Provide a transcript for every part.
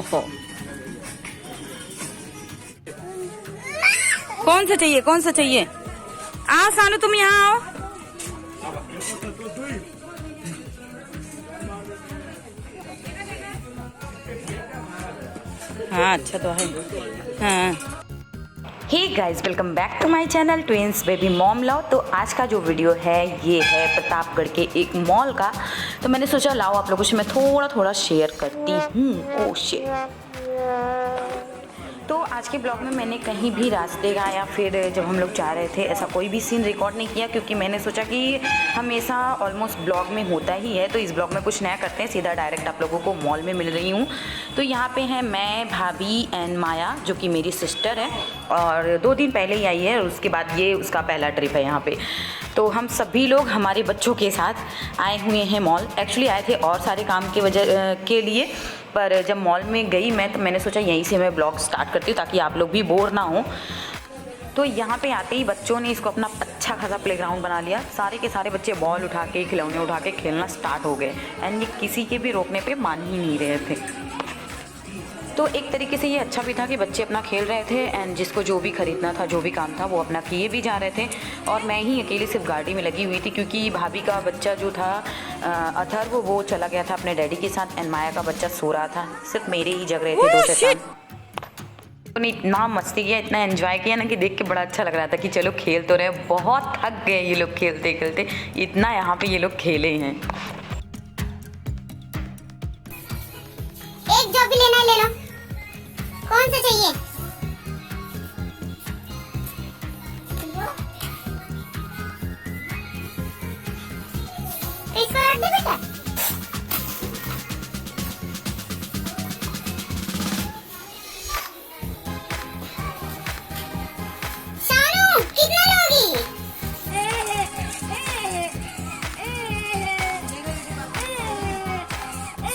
ओहो, कौन सा चाहिए, कौन सा चाहिए? आओ सानू, तुम यहाँ आओ। हाँ अच्छा तो है। हाँ hey guys, welcome back to my channel twins baby mom love. तो आज का जो वीडियो है ये है प्रतापगढ़ के एक मॉल का। तो मैंने सोचा लाओ आप लोगों से मैं थोड़ा थोड़ा शेयर करती हूँ। Oh shit. तो आज के ब्लॉग में मैंने कहीं भी रास्ते का या फिर जब हम लोग जा रहे थे ऐसा कोई भी सीन रिकॉर्ड नहीं किया, क्योंकि मैंने सोचा कि हमेशा ऑलमोस्ट ब्लॉग में होता ही है। तो इस ब्लॉग में कुछ नया करते हैं, सीधा डायरेक्ट आप लोगों को मॉल में मिल रही हूँ। तो यहाँ पे हैं मैं, भाभी एंड माया जो कि मेरी सिस्टर है, और 2 दिन पहले ही आई है, और उसके बाद ये उसका पहला ट्रिप है यहाँ पे। तो हम सभी लोग हमारे बच्चों के साथ आए हुए हैं मॉल। एक्चुअली आए थे और सारे काम के वजह के लिए, पर जब मॉल में गई मैं तो मैंने सोचा यहीं से मैं ब्लॉग स्टार्ट करती हूँ ताकि आप लोग भी बोर ना हो। तो यहाँ पे आते ही बच्चों ने इसको अपना अच्छा खासा प्लेग्राउंड बना लिया। सारे के सारे बच्चे बॉल उठा के, खिलौने उठा के खेलना स्टार्ट हो गए, एंड ये किसी के भी रोकने पे मान ही नहीं रहे थे। तो एक तरीके से ये अच्छा भी था कि बच्चे अपना खेल रहे थे, एंड जिसको जो भी ख़रीदना था, जो भी काम था, वो अपना किए भी जा रहे थे। और मैं ही अकेली सिर्फ गाड़ी में लगी हुई थी, क्योंकि भाभी का बच्चा जो था अथर्व, वो चला गया था अपने डैडी के साथ, एंड माया का बच्चा सो रहा था। सिर्फ मेरे ही जग रहे थे 2 से 3। उन्होंने इतना मस्ती किया, इतना एंजॉय किया ना कि देख के बड़ा अच्छा लग रहा था कि चलो खेल तो रहे। बहुत थक गए ये लोग खेलते खेलते, इतना यहाँ पे ये लोग खेले हैं। एक जो भी लेना है ले लो। कौन सा चाहिए? इसको रख दे बेटा। शानू कितना लोगी?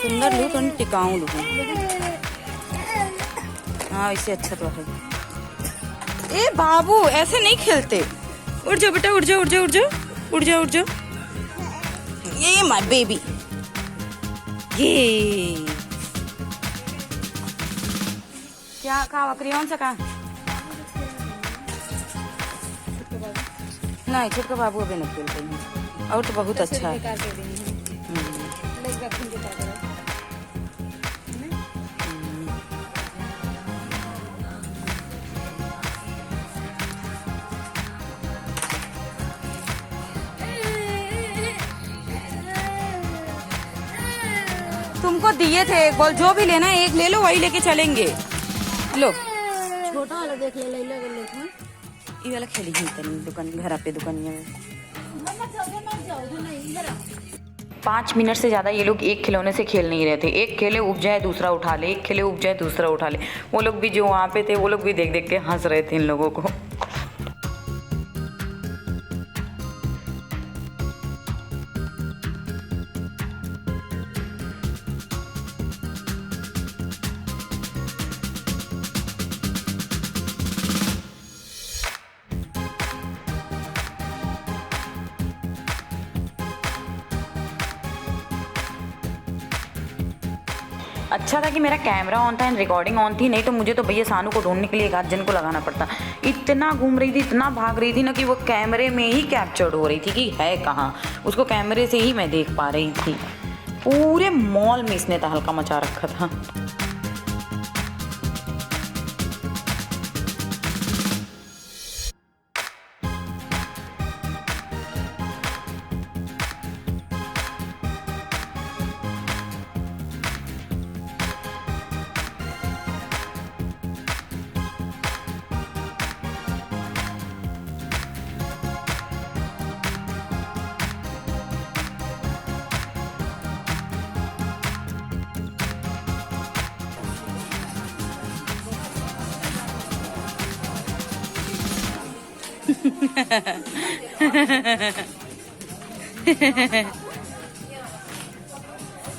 सुंदर लूँ तो टिकाऊं लूँ। हाँ इससे अच्छा तो है। ए बाबू ऐसे नहीं खेलते। उड़ जाओ बेटा, उड़ जाओ उड़ जाओ उड़ जाओ उड़ जाओ उड़ जाओ। ये माय बेबी, ये क्या कहा? कौन सा कहा? नहीं छोटका बाबू अभी नहीं खेलते हैं, और तो बहुत अच्छा है। तुमको दिए थे एक बॉल, जो भी लेना है एक ले लो, वही लेके चलेंगे। लो छोटा वाला देख ले, ले ये वाला खेली ही तनी दुकान घर पे दुकानिया में। 5 मिनट से ज़्यादा ये लोग एक खिलौने से खेल नहीं रहे थे। एक खेले उब जाए दूसरा उठा ले, एक खेले उब जाए दूसरा उठा ले। वो लोग भी जो वहाँ पे थे वो लोग भी देख देख के हंस रहे थे इन लोगों को। अच्छा था कि मेरा कैमरा ऑन था एंड रिकॉर्डिंग ऑन थी, नहीं तो मुझे तो भैया सानू को ढूंढने के लिए 1 आध जन को लगाना पड़ता। इतना घूम रही थी, इतना भाग रही थी ना कि वो कैमरे में ही कैप्चर्ड हो रही थी कि है कहाँ। उसको कैमरे से ही मैं देख पा रही थी। पूरे मॉल में इसने तहलका मचा रखा था।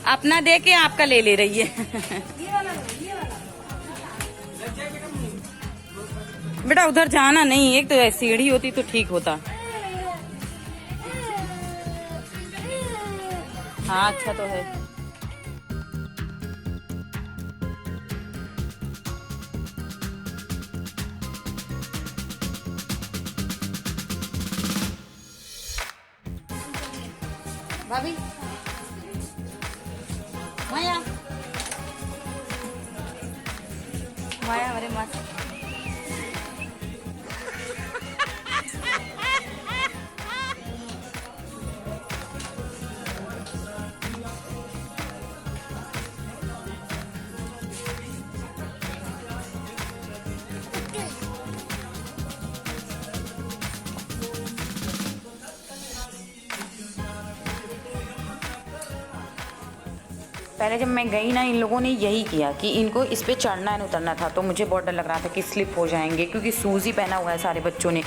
अपना दे के आपका ले ले रही है। बेटा उधर जाना नहीं, एक तो सीढ़ी होती तो ठीक होता। हाँ अच्छा तो है। भाभी माया माया अरे मस्त पहले जब मैं गई ना इन लोगों ने यही किया कि इनको इस पे चढ़ना एंड उतरना था, तो मुझे बहुत डर लग रहा था कि स्लिप हो जाएंगे क्योंकि शूज़ ही पहना हुआ है सारे बच्चों ने,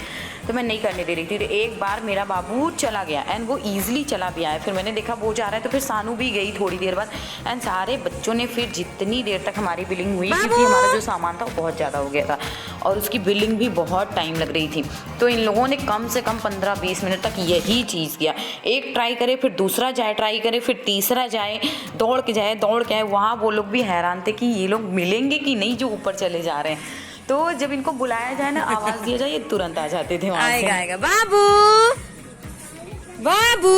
तो मैं नहीं करने दे रही थी। तो एक बार मेरा बाबू चला गया एंड वो ईजिली चला भी आया, फिर मैंने देखा वो जा रहा है तो फिर सानू भी गई थोड़ी देर बाद एंड सारे बच्चों ने फिर जितनी देर तक हमारी बिलिंग हुई, क्योंकि हमारा जो सामान था वो बहुत ज़्यादा हो गया था और उसकी बिलिंग भी बहुत टाइम लग रही थी, तो इन लोगों ने कम से कम 15-20 मिनट तक यही चीज़ किया। एक ट्राई करे फिर दूसरा जाए, ट्राई करे फिर तीसरा जाए, दौड़ के आए। वहाँ वो लोग भी हैरान थे कि ये लोग मिलेंगे कि नहीं जो ऊपर चले जा रहे हैं। तो जब इनको बुलाया जाए ना, आवाज़ दिया जाए, ये तुरंत आ जाते थे वहाँ से। आएगा बाबू बाबू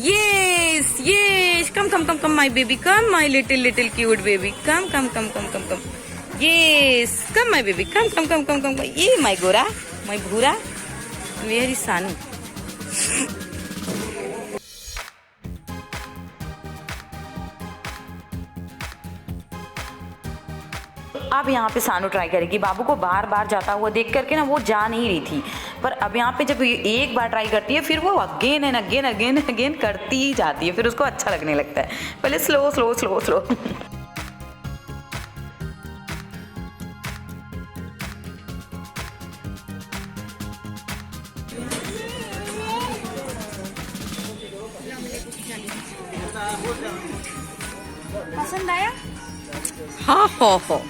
yes yes come come come come my baby come my little cute baby come come come come come come yes come my baby come come come come come ये माय गोरा माय भूरा वेरी सानू। अब यहाँ पे सानू try करेगी। बाबू को बार बार जाता हुआ देख करके ना वो जा नहीं रही थी, पर अब यहाँ पे जब एक बार ट्राई करती है फिर वो again and again again again करती ही जाती है, फिर उसको अच्छा लगने लगता है। पहले स्लो स्लो स्लो स्लो पसंद आया? हाँ हो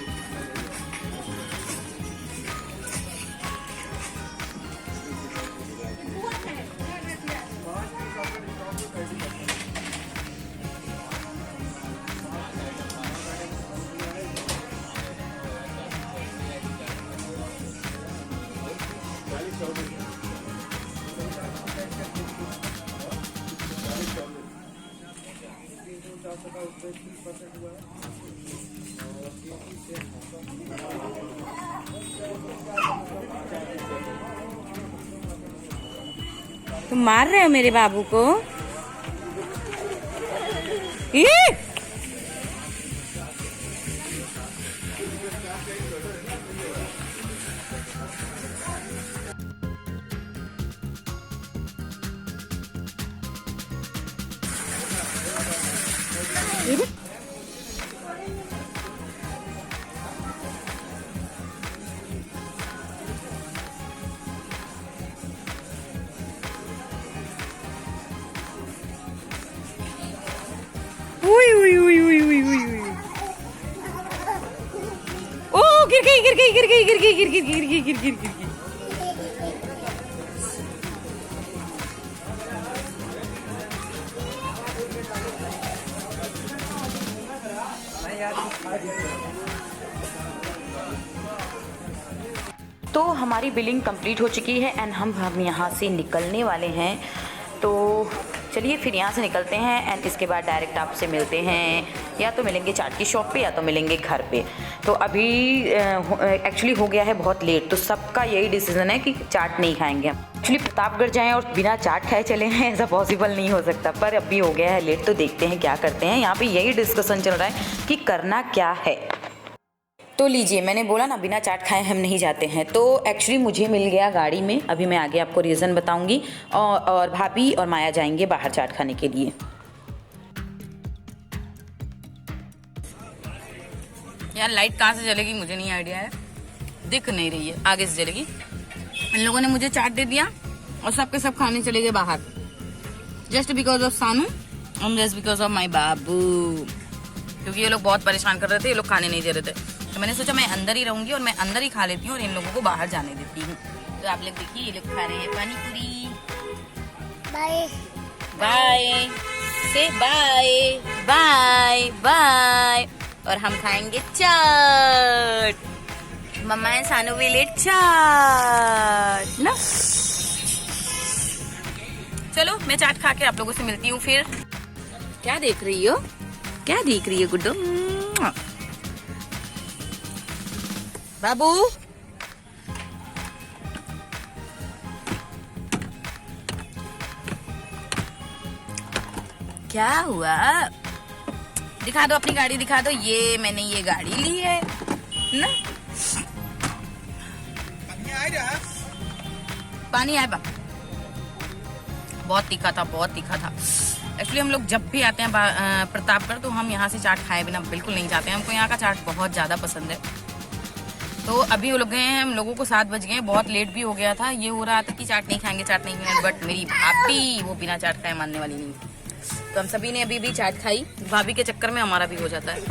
तुम मार रहे हो मेरे बाबू को? गिर गई। तो हमारी बिलिंग कंप्लीट हो चुकी है एंड हम यहाँ से निकलने वाले हैं। तो चलिए फिर यहाँ से निकलते हैं एंड इसके बाद डायरेक्ट आपसे मिलते हैं, या तो मिलेंगे चाट की शॉप पे या तो मिलेंगे घर पे। तो अभी एक्चुअली हो गया है बहुत लेट, तो सबका यही डिसीजन है कि चाट नहीं खाएंगे हम। एक्चुअली प्रतापगढ़ जाएं और बिना चाट खाए चले हैं ऐसा पॉसिबल नहीं हो सकता, पर अभी हो गया है लेट, तो देखते हैं क्या करते हैं। यहाँ पे यही डिस्कशन चल रहा है कि करना क्या है। तो लीजिए, मैंने बोला ना बिना चाट खाए हम नहीं जाते हैं, तो एक्चुअली मुझे मिल गया गाड़ी में, अभी मैं आगे आपको रीज़न बताऊंगी। और भाभी और माया जाएंगे बाहर चाट खाने के लिए। यार लाइट कहाँ से जलेगी मुझे नहीं आइडिया है, दिख नहीं रही है, आगे से जलेगी। इन लोगों ने मुझे चाट दे दिया और सबके सब खाने चले गए बाहर, जस्ट बिकॉज ऑफ सानू और जस्ट बिकॉज ऑफ माई बाबू, क्योंकि ये लोग बहुत परेशान कर रहे थे, ये लोग खाने नहीं दे रहे थे। तो मैंने सोचा मैं अंदर ही रहूंगी और मैं अंदर ही खा लेती हूँ और इन लोगों को बाहर जाने देती हूँ। तो आप लोग देखिए, ये लोग खा रहे हैं पानी पूरी। बाय बाय से बाय बाय बाय। और हम खाएंगे चाट। मम्मा एंड सानू विल ईट चाट ना। चलो मैं चाट खा के आप लोगों से मिलती हूँ फिर। क्या देख रही हो, क्या देख रही है गुड्डो? बाबू क्या हुआ? दिखा दो अपनी गाड़ी, दिखा दो। ये मैंने ये गाड़ी ली है ना। पानी आया बहुत तीखा था, बहुत तीखा था। एक्चुअली हम लोग जब भी आते हैं प्रतापगढ़ तो हम यहाँ से चाट खाए बिना बिल्कुल नहीं जाते हैं। हमको यहाँ का चाट बहुत ज्यादा पसंद है। तो अभी वो लोग गए हैं, हम लोगों को 7 बज गए, बहुत लेट भी हो गया था। ये हो रहा था कि चाट नहीं खाएंगे, चाट नहीं खाएंगे, बट मेरी भाभी वो बिना चाट खाए मानने वाली नहीं। तो हम सभी ने अभी भी चाट खाई। भाभी के चक्कर में हमारा भी हो जाता है।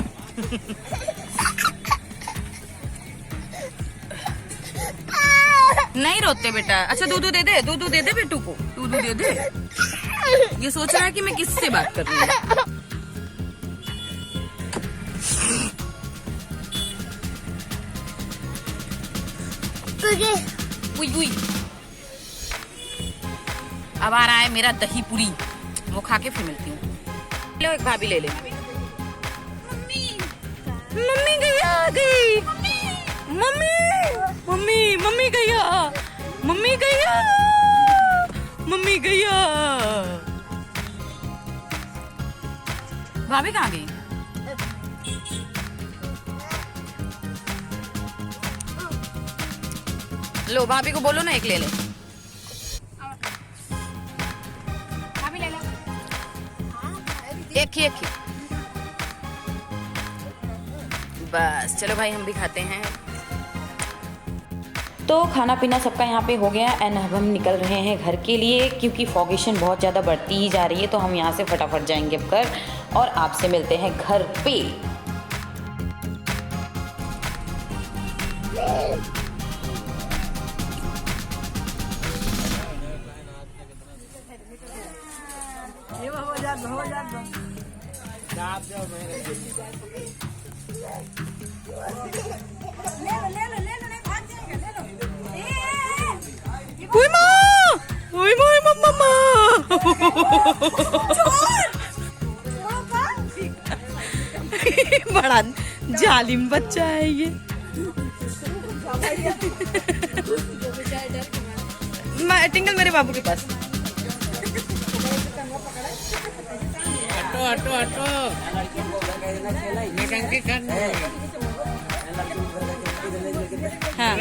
नहीं रोते बेटा। अच्छा दूध दे दे, दूध दे दे बेटू को, दूध दे दे। ये सोच रहा है कि मैं किससे बात कर रही हूँ। उई। अब आ रहा है मेरा दही पूरी, वो खा के फिर मिलती हूँ। लो एक भाभी ले ले। मम्मी गैया आ गई। मम्मी गैया, मम्मी गैया, मम्मी गैया। भाभी कहाँ गई? लो भाभी को बोलो ना एक ले ले। भाभी ले लो एक ही। बस चलो भाई हम भी खाते हैं। तो खाना पीना सबका यहाँ पे हो गया एंड अब हम निकल रहे हैं घर के लिए, क्योंकि फॉगेशन बहुत ज़्यादा बढ़ती ही जा रही है। तो हम यहाँ से फटाफट जाएंगे अब घर और आपसे मिलते हैं घर पे। बड़ा जालिम बच्चा है ये। टिंगल मेरे बाबू के पास। हटो हाँ।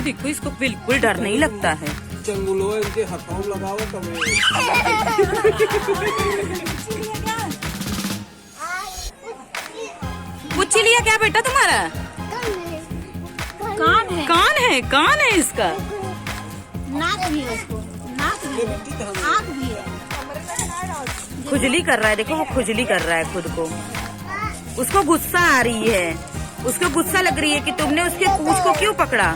देखो इसको बिल्कुल डर नहीं लगता है। चंगुलो इनके हाथों लगाओ तब। पूछी लिया क्या बेटा तुम्हारा? कान है इसका। नाक भी है उसको, नाक भी है, आँख भी है। खुजली कर रहा है, देखो वो खुजली कर रहा है खुद को। उसको गुस्सा आ रही है, उसको गुस्सा लग रही है कि तुमने उसके पूंछ को क्यों पकड़ा।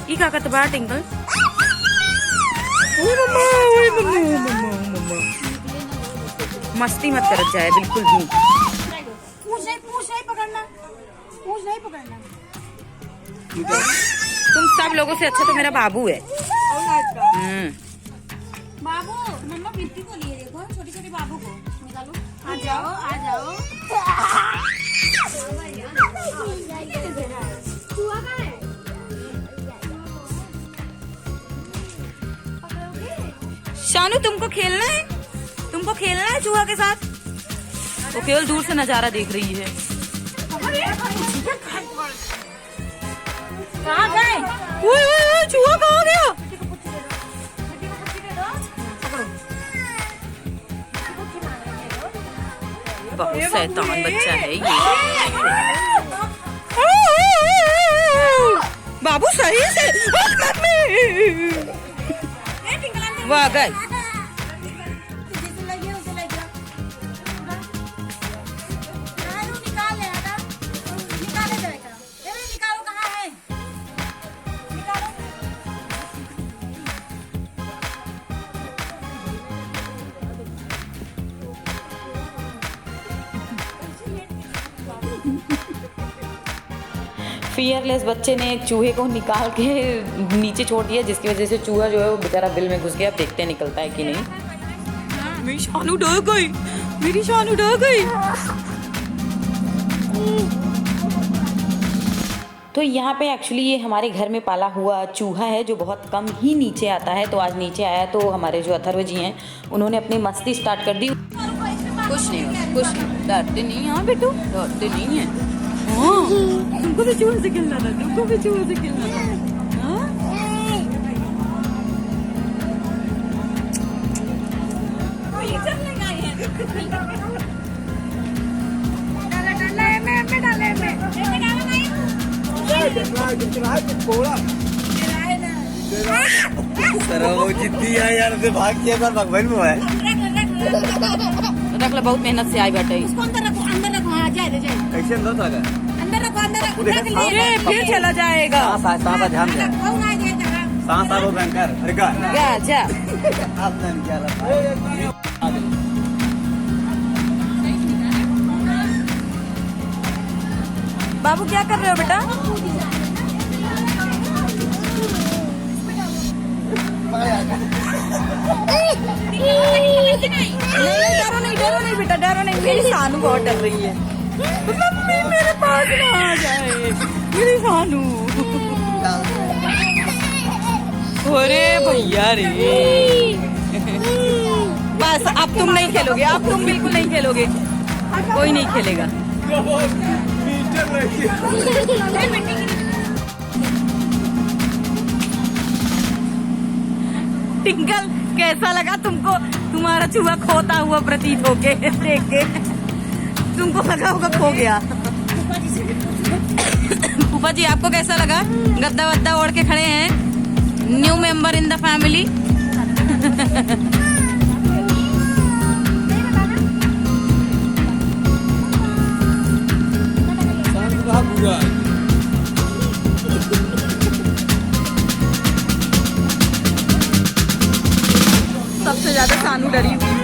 ये क्या करता बाहर टिंकल? मस्ती मत कर जाए बिल्कुल भी। पूछ नहीं पकड़ना, पूछ नहीं पकड़ना। तुम सब लोगों से अच्छा तो मेरा बाबू है। बाबू मम्मा पिट्टी को लिए देखो, छोटी छोटी बाबू को निकालो। आ जाओ आ जाओ। शानू तुमको खेलना है, तुमको खेलना है चूहा के साथ। वो केवल दूर से नजारा देख रही है। कहाँ गए? चूहा कहाँ गया? बहुत शैतान बच्चा है ये। बाबू सही से वाह गए। फियरलेस बच्चे ने चूहे को निकाल के नीचे छोड़ दिया, जिसकी वजह से चूहा जो है वो बेचारा बिल में घुस गया। देखते हैं निकलता है कि नहीं। मेरी शान उड़ गई, मेरी शान उड़ गई। तो यहाँ पे एक्चुअली ये हमारे घर में पाला हुआ चूहा है जो बहुत कम ही नीचे आता है। तो आज नीचे आया तो हमारे जो अथर्व जी हैं उन्होंने अपनी मस्ती स्टार्ट कर दी। कुछ नहीं, डरते नहीं हैं बेटू, डरते नहीं है। तुमको भी चूहे से खेलना था, तुमको भी चूहे से खेलना था। वो जितनी है यार से भाग के बार भगवान में है। रख ले, बहुत मेहनत से आई बैठे। इसको अंदर रखो, हाँ, जाए दे, जाए। कैसे अंदर था क्या? अंदर रखो, रख ले। अरे फिर चला जाएगा। सांस का ध्यान दे। कौन आ जाएगा? सांस आ वो बैंकर। अरे का जा आपने क्या लगा? बाबू क्या कर रहे हो बेटा? डरो नहीं बेटा, डरो नहीं। मेरी सानू बहुत डर रही है। मम्मी मेरे पास ना आ जाए, मेरी सानू। अरे भैया रे, बस अब तुम नहीं खेलोगे, अब तुम बिल्कुल नहीं खेलोगे, कोई नहीं खेलेगा। टिंकल कैसा लगा तुमको? तुम्हारा चूहा खोता हुआ प्रतीत होके देख के तुमको लगा होगा खो गया। फूफा जी आपको कैसा लगा? गद्दा वद्दा ओढ़ के खड़े हैं, new member in the family. सबसे ज्यादा सानू डरी हुई